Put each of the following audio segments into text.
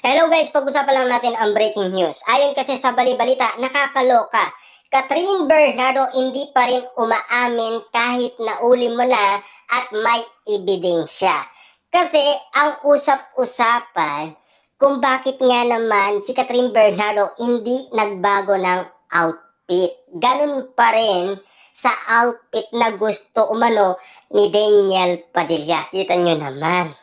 Hello guys, pag-usapan lang natin ang breaking news. Ayon kasi sa bali-balita, nakakaloka. Catherine Bernardo hindi pa rin umaamin kahit nauli mo na at may ebidensya. Kasi ang usap-usapan kung bakit nga naman si Catherine Bernardo hindi nagbago ng outfit. Ganun pa rin sa outfit na gusto umano ni Daniel Padilla. Kita nyo naman.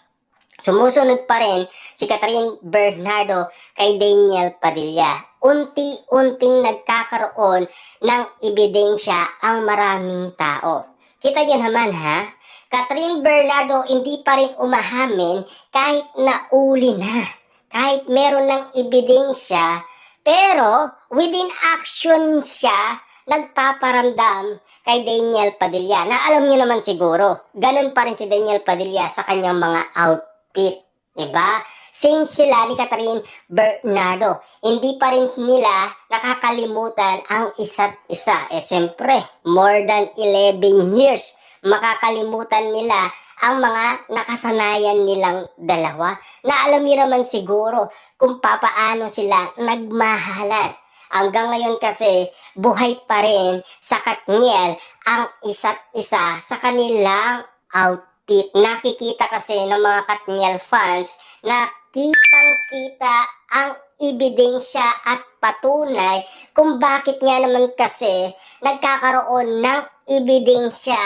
Sumusunod pa rin si Catherine Bernardo kay Daniel Padilla. Unti-unting nagkakaroon ng ebidensya ang maraming tao. Kita niyo naman ha, Catherine Bernardo hindi pa rin umahamin kahit nauli na. Kahit meron ng ebidensya, pero within action siya nagpaparamdam kay Daniel Padilla na alam niyo naman siguro, ganun pa rin si Daniel Padilla sa kanyang mga outfit. Diba? Same sila ni Catherine Bernardo. Hindi pa rin nila nakakalimutan ang isa't isa. Siyempre, more than 11 years. Makakalimutan nila ang mga nakasanayan nilang dalawa. Na alam niyo naman siguro kung papaano sila nagmahalan. Hanggang ngayon kasi, buhay pa rin sa Katniel ang isa't isa sa kanilang outfit. Nakikita kasi ng mga Katniel fans na kitang-kita ang ebidensya at patunay kung bakit nga naman kasi nagkakaroon ng ebidensya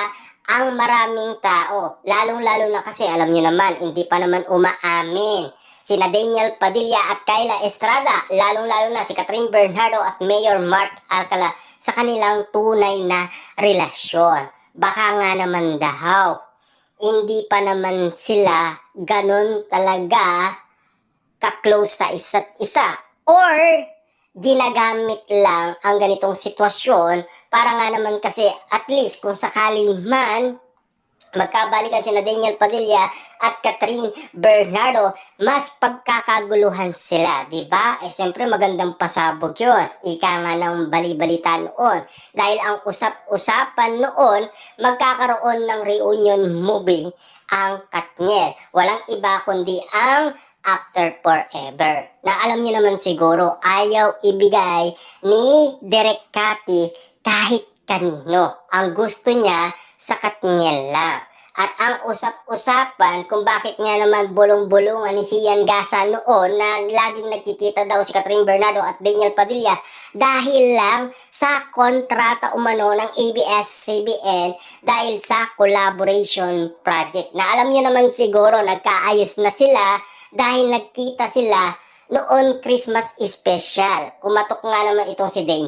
ang maraming tao. Lalong-lalo na kasi alam nyo naman, hindi pa naman umaamin sina Daniel Padilla at Kyla Estrada, lalong-lalo na si Catherine Bernardo at Mayor Mark Alcala sa kanilang tunay na relasyon. Baka nga naman daw, hindi pa naman sila ganon talaga ka-close sa isa't isa. Or, ginagamit lang ang ganitong sitwasyon para nga naman kasi at least kung sakali man magkabalikan sina Daniel Padilla at Catherine Bernardo, mas pagkakaguluhan sila, diba? Siyempre magandang pasabog yun. Ika nga ng bali-balita noon. Dahil ang usap-usapan noon, magkakaroon ng reunion movie ang Katniel. Walang iba kundi ang After Forever. Na alam niyo naman siguro, ayaw ibigay ni Direk Cathy kahit kanino. Ang gusto niya sa Katniel lang. At ang usap-usapan kung bakit nga naman bulong-bulungan ni Sian Gasa noon na laging nagkikita daw si Catherine Bernardo at Daniel Padilla dahil lang sa kontrata umano ng ABS-CBN dahil sa collaboration project. Na alam niyo naman siguro nagkaayos na sila dahil nagkita sila noon Christmas special. Kumatok nga naman itong si Daniel.